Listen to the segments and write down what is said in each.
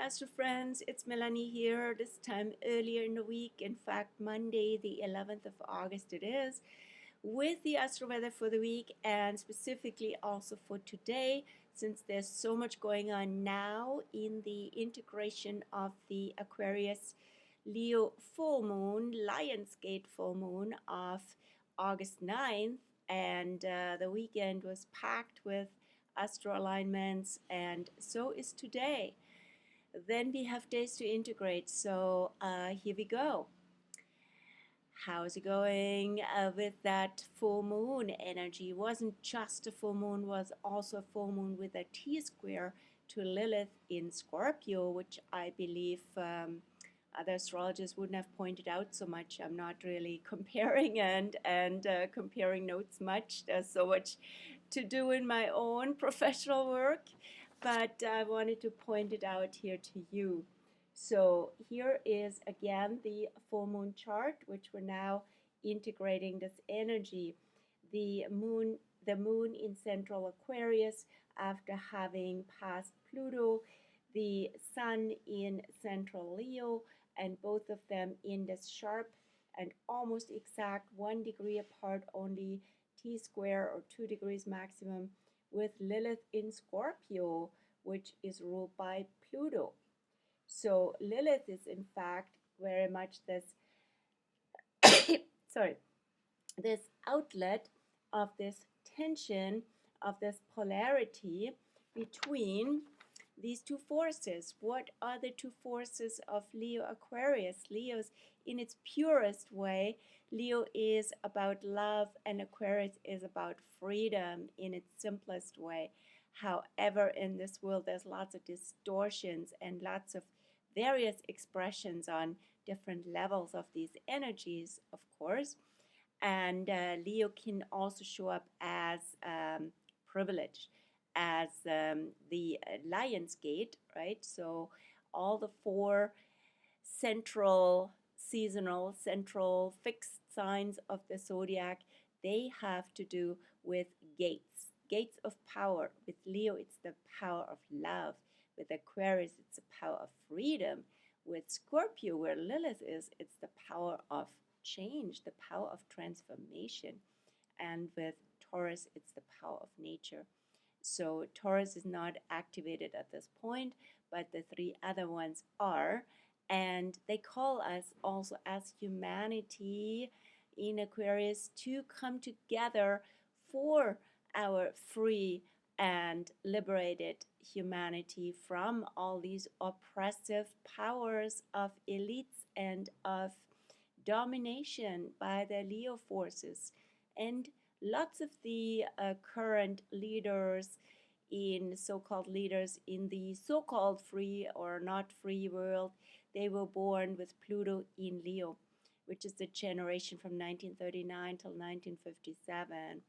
Astro friends, it's Melanie here, this time earlier in the week, in fact Monday the 11th of August it is, with the Astro Weather for the week and specifically also for today, since there's so much going on now in the integration of the Aquarius Leo full moon, Lionsgate full moon of August 9th, and the weekend was packed with astro alignments, and so is today. Then we have days to integrate, so here we go. How's it going with that full moon energy? It wasn't just a full moon, was also a full moon with a T-square to Lilith in Scorpio, which I believe other astrologers wouldn't have pointed out so much. I'm not really comparing and comparing notes much. There's so much to do in my own professional work, but I wanted to point it out here to you. So here is again the full moon chart, which we're now integrating this energy. The moon in central Aquarius after having passed Pluto, the sun in central Leo, and both of them in this sharp and almost exact 1 degree apart, only T-square or 2 degrees maximum, with Lilith in Scorpio, which is ruled by Pluto. So Lilith is in fact very much this sorry, this outlet of this tension, of this polarity between these two forces. What are the two forces of Leo Aquarius? Leo's in its purest way. Leo is about love and Aquarius is about freedom in its simplest way. However, in this world there's lots of distortions and lots of various expressions on different levels of these energies, of course. And Leo can also show up as privilege, as the Lion's Gate, right? So all the four central, seasonal, central fixed signs of the zodiac, they have to do with gates, gates of power. With Leo, it's the power of love. With Aquarius, it's the power of freedom. With Scorpio, where Lilith is, it's the power of change, the power of transformation. And with Taurus, it's the power of nature. So Taurus is not activated at this point, but the three other ones are. And they call us also as humanity in Aquarius to come together for our free and liberated humanity from all these oppressive powers of elites and of domination by the Leo forces. And lots of the current leaders so-called leaders in the so-called free or not free world, they were born with Pluto in Leo, which is the generation from 1939 till 1957.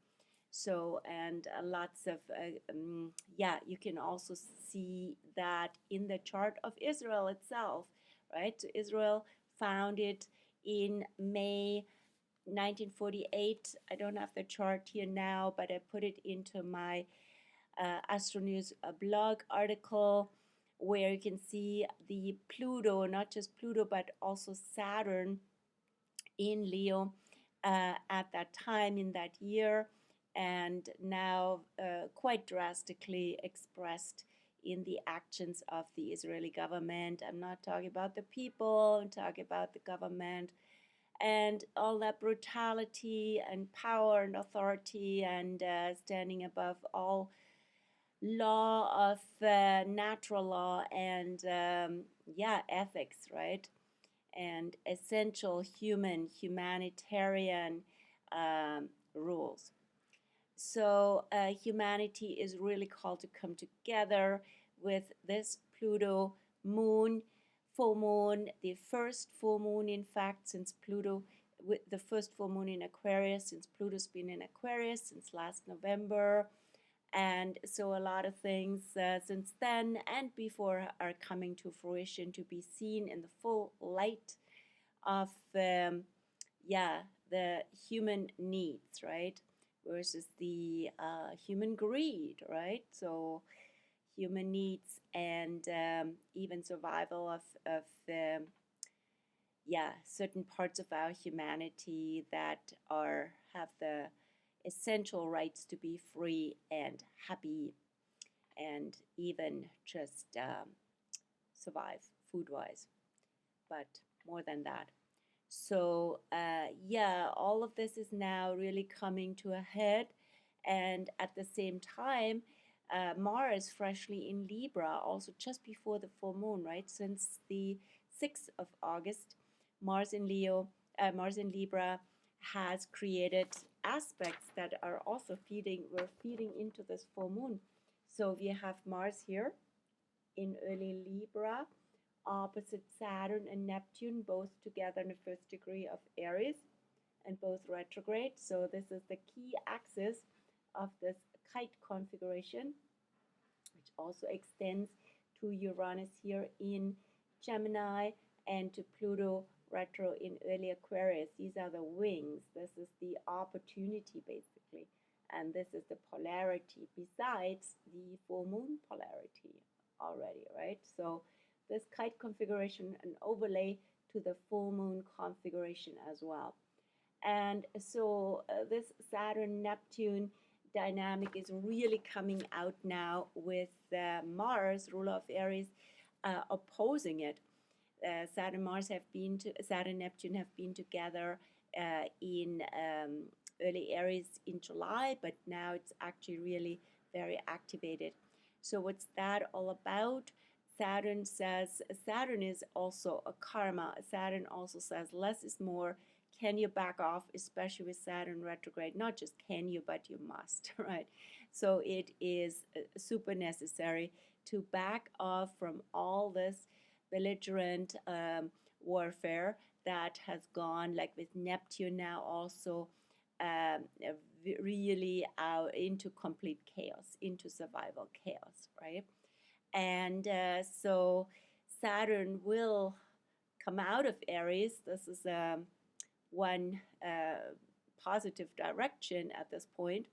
So, and lots of, you can also see that in the chart of Israel itself, right? So Israel founded in May 1948. I don't have the chart here now, but I put it into my Astro News blog article, where you can see the Pluto, not just Pluto, but also Saturn in Leo at that time in that year, and now quite drastically expressed in the actions of the Israeli government. I'm not talking about the people, I'm talking about the government and all that brutality and power and authority and standing above all law of natural law and ethics, right? And essential humanitarian rules. So humanity is really called to come together with this Pluto moon, full moon, the first full moon, in fact, since Pluto, with the first full moon in Aquarius, since Pluto's been in Aquarius since last November. And so a lot of things since then and before are coming to fruition, to be seen in the full light of the human needs, right, versus the human greed, right? So human needs and even survival of yeah, certain parts of our humanity that have the essential rights to be free and happy and even just survive food-wise, but more than that. So yeah, all of this is now really coming to a head, and at the same time, Mars freshly in Libra, also just before the full moon, right? Since the 6th of August, Mars in Mars in Libra has created aspects that are also we're feeding into this full moon. So we have Mars here in early Libra, opposite Saturn and Neptune, both together in the first degree of Aries and both retrograde. So this is the key axis of this kite configuration, which also extends to Uranus here in Gemini and to Pluto retro in early Aquarius. These are the wings. This is the opportunity, basically. And this is the polarity, besides the full moon polarity already, right? So this kite configuration, an overlay to the full moon configuration as well. And so this Saturn-Neptune dynamic is really coming out now with Mars, ruler of Aries, opposing it. Saturn-Neptune have been together in early Aries in July, but now it's actually really very activated. So what's that all about? Saturn is also a karma. Saturn also says less is more. Can you back off, especially with Saturn retrograde? Not just can you, but you must, right? So it is super necessary to back off from all this belligerent warfare that has gone, like with Neptune now also really out into complete chaos, into survival chaos, right? And so Saturn will come out of Aries. This is one positive direction at this point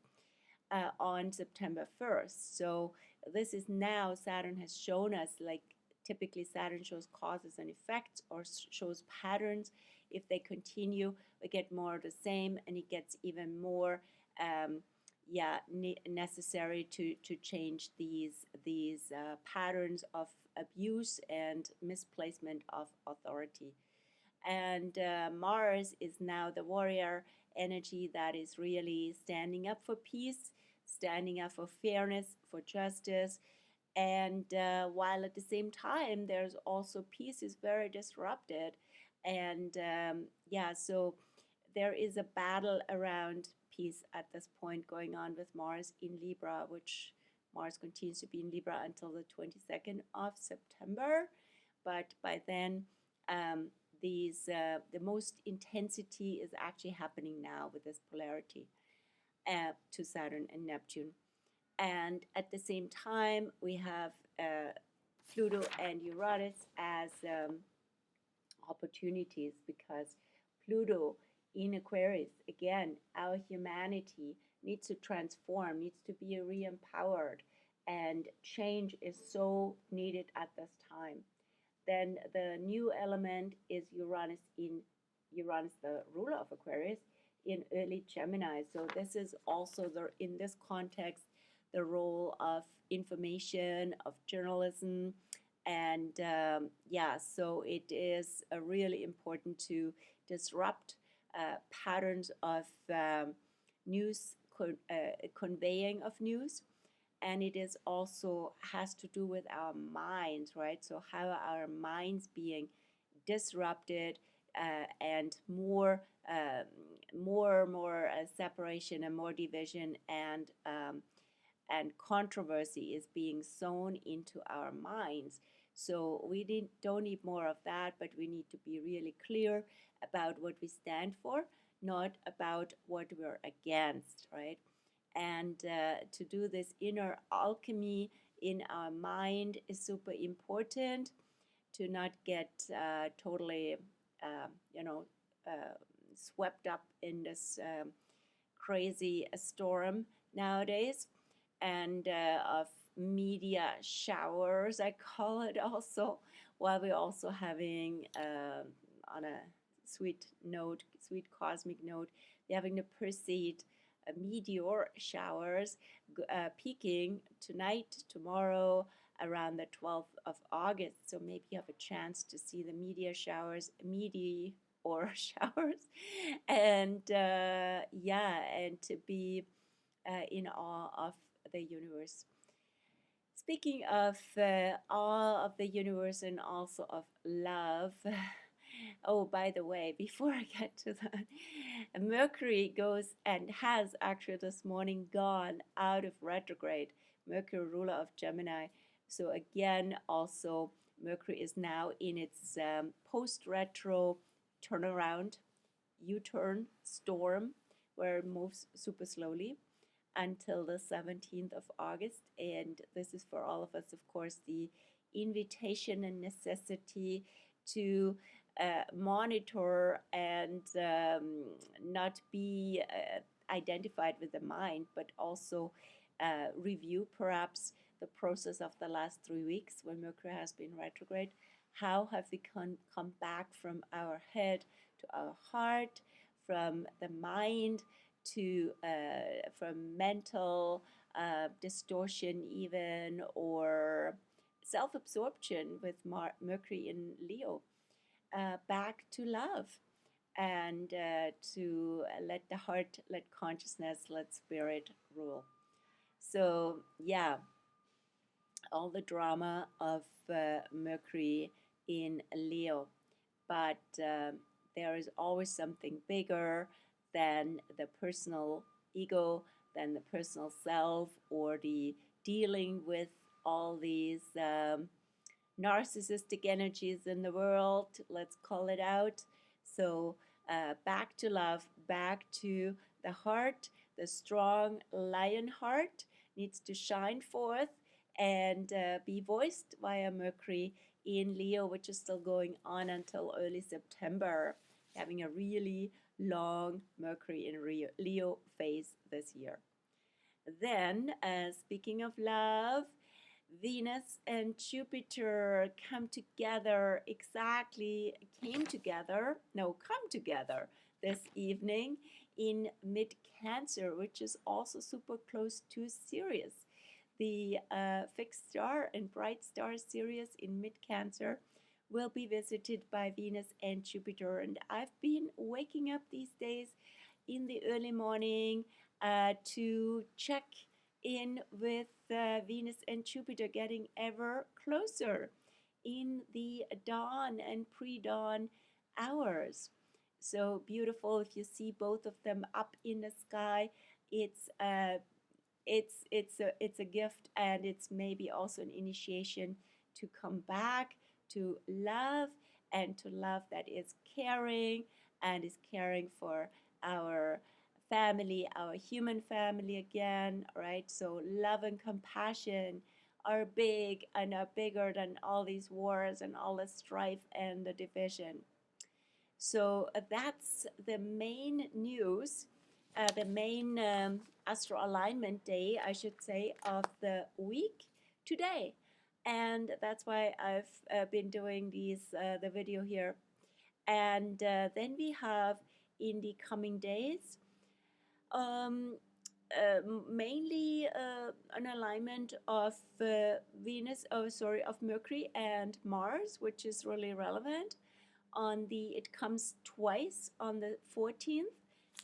on September 1st. So this is now, Saturn has shown us, like typically Saturn shows causes and effects or shows patterns. If they continue, we get more of the same, and it gets even more necessary to change these patterns of abuse and misplacement of authority. And Mars is now the warrior energy that is really standing up for peace, standing up for fairness, for justice. And while at the same time, there's also peace is very disrupted. And so there is a battle around peace at this point going on with Mars in Libra, which Mars continues to be in Libra until the 22nd of September. But by then, the most intensity is actually happening now with this polarity to Saturn and Neptune. And at the same time, we have Pluto and Uranus as opportunities, because Pluto in Aquarius, again, our humanity needs to transform, needs to be re-empowered, and change is so needed at this time. Then the new element is Uranus, the ruler of Aquarius, in early Gemini. So this is also in this context the role of information, of journalism, and so it is really important to disrupt patterns of news, conveying of news. And it is also has to do with our minds, right? So how are our minds being disrupted, and more separation and more division and controversy is being sown into our minds. So we don't need more of that, but we need to be really clear about what we stand for, not about what we're against, right? And to do this inner alchemy in our mind is super important, to not get totally, swept up in this crazy storm nowadays, and of media showers, I call it also, while we're also having, on a sweet note, sweet cosmic note, we're having the Perseid meteor showers peaking tonight, tomorrow, around the 12th of August. So maybe you have a chance to see the meteor showers, or showers, and yeah, and to be in awe of the universe. Speaking of awe of the universe and also of love, oh, by the way, before I get to that, Mercury goes and has actually this morning gone out of retrograde. Mercury, ruler of Gemini. So again, also Mercury is now in its post-retro turnaround, U-turn storm, where it moves super slowly until the 17th of August. And this is for all of us, of course, the invitation and necessity to monitor and not be identified with the mind, but also review perhaps the process of the last 3 weeks when Mercury has been retrograde. How have we come back from our head to our heart, from the mind to from mental distortion even, or self-absorption with Mercury in Leo, back to love and to let the heart, let consciousness, let spirit rule. So yeah, all the drama of Mercury in Leo, but there is always something bigger than the personal ego, than the personal self, or the dealing with all these narcissistic energies in the world, let's call it out. So back to love, back to the heart. The strong lion heart needs to shine forth and be voiced via Mercury in Leo, which is still going on until early September, having a really long Mercury in Leo phase this year. Then, speaking of love, Venus and Jupiter come together this evening in mid-Cancer, which is also super close to Sirius. The fixed star and bright star Sirius in mid-Cancer will be visited by Venus and Jupiter. And I've been waking up these days in the early morning to check in with Venus and Jupiter getting ever closer in the dawn and pre-dawn hours. So beautiful. If you see both of them up in the sky, it's a gift, and it's maybe also an initiation to come back to love, and to love that is caring and is caring for our family, our human family again, right? So love and compassion are big and are bigger than all these wars and all the strife and the division. So that's the main news, the main astro alignment day, I should say, of the week today. And that's why I've been doing the video here. And then we have in the coming days mainly an alignment of of Mercury and Mars, which is really relevant. It comes twice on the 14th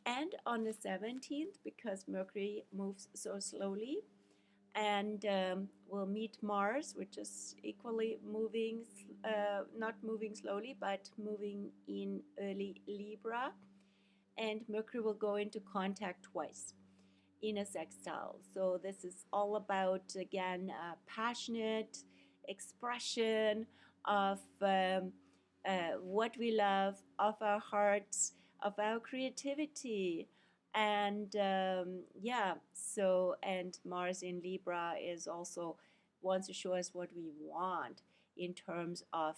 and on the 17th, because Mercury moves so slowly, and we'll meet Mars, which is equally moving, not moving slowly, but moving in early Libra, and Mercury will go into contact twice in a sextile. So this is all about, again, passionate expression of what we love, of our hearts, of our creativity. And yeah, so, and Mars in Libra is also wants to show us what we want in terms of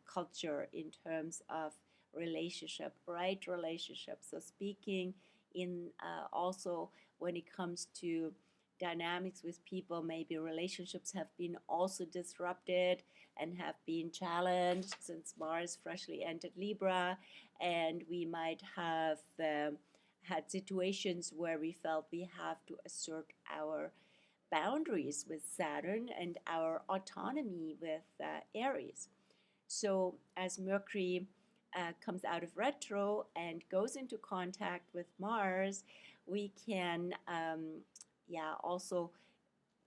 culture, in terms of relationship, right relationship. So speaking in also when it comes to dynamics with people. Maybe relationships have been also disrupted and have been challenged since Mars freshly entered Libra, and we might have had situations where we felt we have to assert our boundaries with Saturn and our autonomy with Aries. So as Mercury comes out of retro and goes into contact with Mars, we can also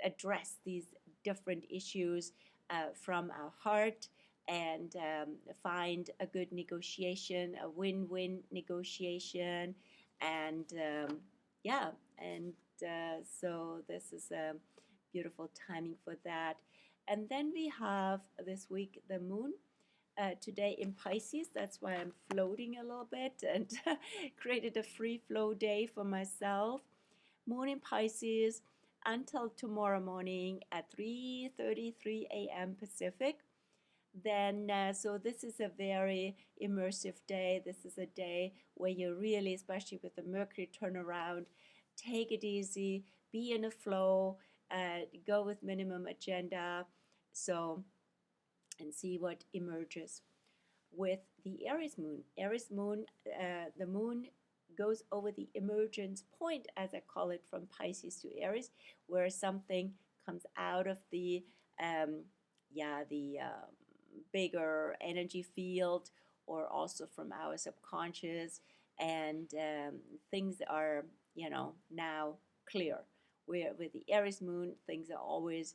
address these different issues from our heart and find a good negotiation, a win-win negotiation, and yeah, and so this is a beautiful timing for that. And then we have this week the moon today in Pisces. That's why I'm floating a little bit and created a free flow day for myself. Moon in Pisces until tomorrow morning at 3:33 a.m. Pacific. Then, so this is a very immersive day. This is a day where you really, especially with the Mercury turnaround, take it easy, be in a flow, go with minimum agenda. So, and see what emerges. With the Aries moon, the moon goes over the emergence point, as I call it, from Pisces to Aries, where something comes out of the bigger energy field, or also from our subconscious, and things are now clear. Where with the Aries moon, things are always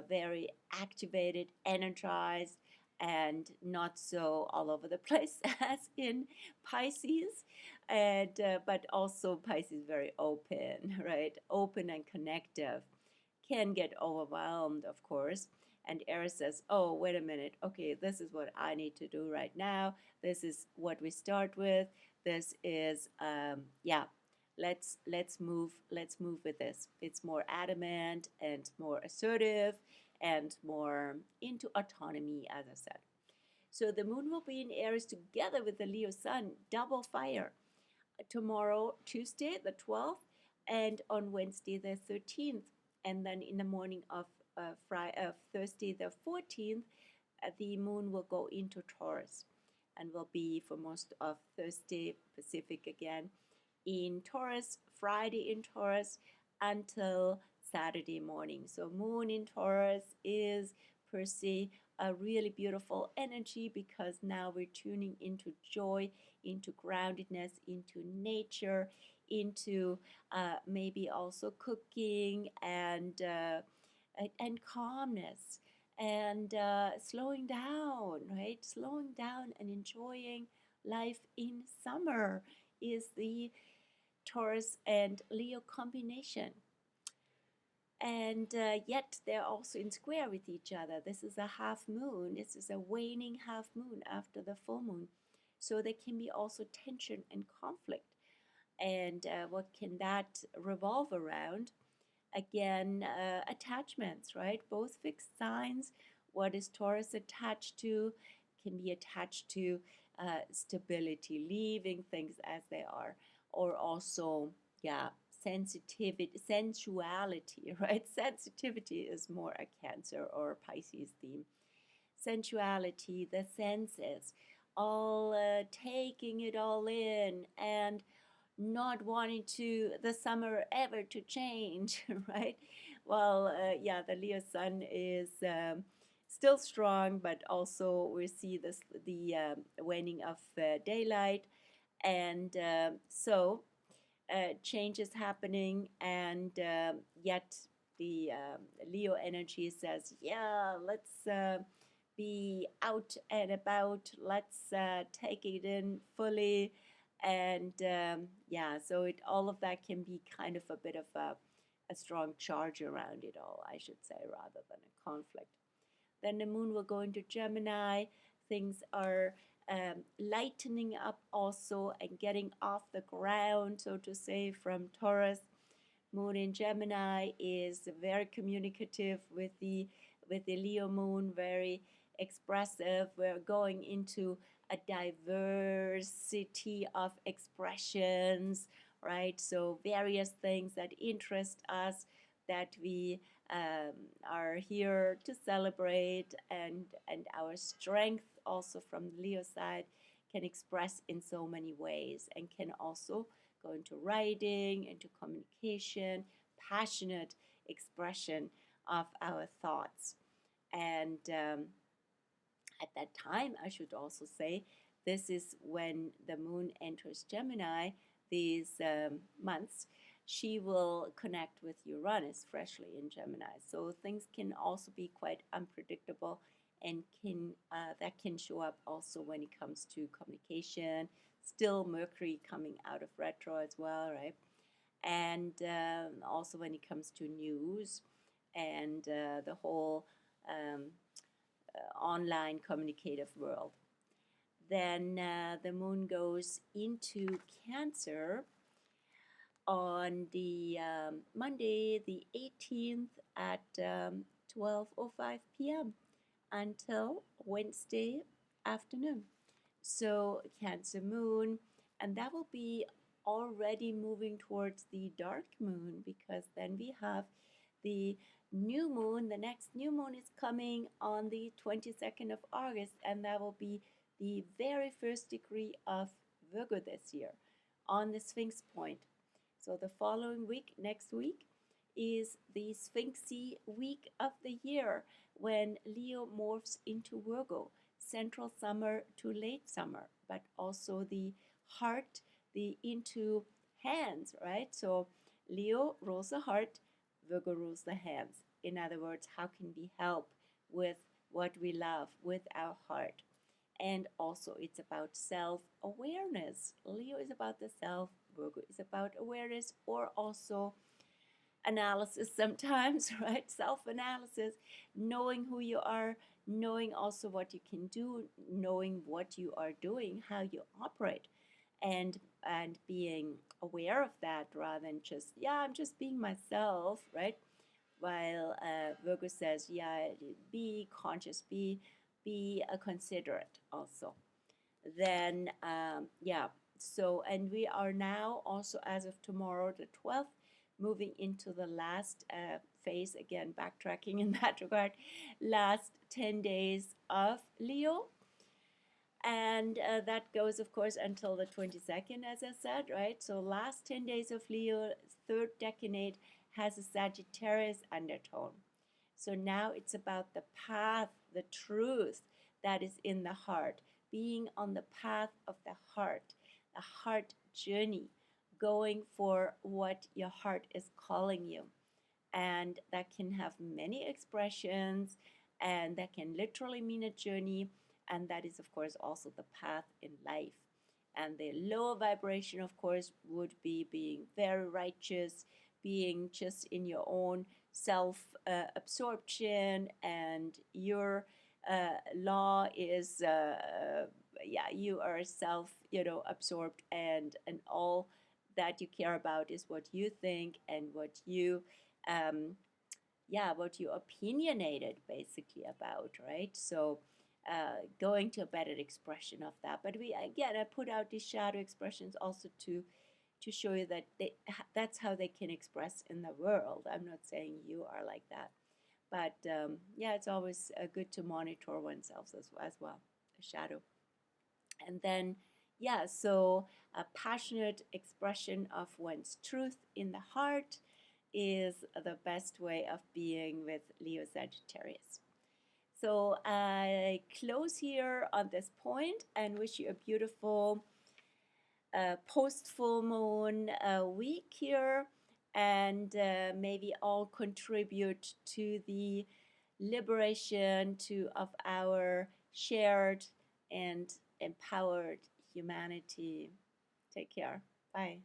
very activated, energized, and not so all over the place as in Pisces. And but also Pisces very open, right? Open and connective. Can get overwhelmed, of course. And Aries says, oh, wait a minute. Okay, this is what I need to do right now. This is what we start with. This is, let's move with this. It's more adamant and more assertive and more into autonomy, as I said. So the moon will be in Aries together with the Leo sun, double fire. Tomorrow, Tuesday, the 12th, and on Wednesday, the 13th. And then in the morning of Thursday, the 14th, the moon will go into Taurus and will be for most of Thursday Pacific again in Taurus, Friday in Taurus until Saturday morning. So moon in Taurus is per se a really beautiful energy, because now we're tuning into joy, into groundedness, into nature, into maybe also cooking and calmness and slowing down, right? Slowing down and enjoying life in summer is the Taurus and Leo combination. And yet they're also in square with each other. This is a half moon. This is a waning half moon after the full moon. So there can be also tension and conflict. And what can that revolve around? Again, attachments, right? Both fixed signs. What is Taurus attached to? Can be attached to stability, leaving things as they are, or also, sensitivity, sensuality, right? Sensitivity is more a Cancer or Pisces theme. Sensuality, the senses, all taking it all in and not wanting the summer ever to change, right? Well, the Leo sun is still strong, but also we see the waning of daylight, and so changes happening, and yet the Leo energy says, yeah, let's be out and about, let's take it in fully. And so all of that can be kind of a bit of a strong charge around it all, I should say, rather than a conflict. Then the moon will go into Gemini. Things are lightening up also and getting off the ground, so to say, from Taurus. Moon in Gemini is very communicative with the Leo moon, very expressive. We're going into a diversity of expressions, right? So various things that interest us, that we are here to celebrate, and our strength also from the Leo side can express in so many ways, and can also go into writing, into communication, passionate expression of our thoughts. And at that time, I should also say, this is when the moon enters Gemini, these months. She will connect with Uranus freshly in Gemini. So things can also be quite unpredictable, and that can show up also when it comes to communication. Still Mercury coming out of retro as well, right? And also when it comes to news and the whole online communicative world. Then the moon goes into Cancer on the Monday the 18th at 12:05 p.m. until Wednesday afternoon. So Cancer moon, and that will be already moving towards the dark moon, because then we have the new moon. The next new moon is coming on the 22nd of August, and that will be the very first degree of Virgo this year on the Sphinx point. So the following week, next week, is the Sphinxy week of the year, when Leo morphs into Virgo, central summer to late summer, but also the heart, the into hands, right? So Leo rules the heart, Virgo rules the hands. In other words, how can we help with what we love, with our heart? And also it's about self-awareness. Leo is about the self, Virgo is about awareness, or also analysis sometimes, right? Self-analysis, knowing who you are, knowing also what you can do, knowing what you are doing, how you operate, and being aware of that, rather than just, yeah, I'm just being myself, right? While Virgo says, yeah, be conscious, be considerate also. Then yeah, so, and we are now also, as of tomorrow the 12th, moving into the last phase, again backtracking in that regard, last 10 days of Leo. And that goes, of course, until the 22nd, as I said, right? So last 10 days of Leo, third decanate, has a Sagittarius undertone. So now it's about the path, the truth that is in the heart, being on the path of the heart journey, going for what your heart is calling you. And that can have many expressions, and that can literally mean a journey, and that is, of course, also the path in life. And the lower vibration, of course, would be being very righteous, being just in your own self-absorption, and your law is, yeah, you are self, absorbed, and all that you care about is what you think and what you, yeah, what you opinionated basically about, right? So going to a better expression of that. But we, again, I put out these shadow expressions also to show you that that's how they can express in the world. I'm not saying you are like that, but yeah, it's always good to monitor oneself as well, a shadow. And then, yeah, so a passionate expression of one's truth in the heart is the best way of being with Leo Sagittarius. So I close here on this point and wish you a beautiful post full moon week here, and maybe all contribute to the liberation of our shared and empowered humanity. Take care. Bye.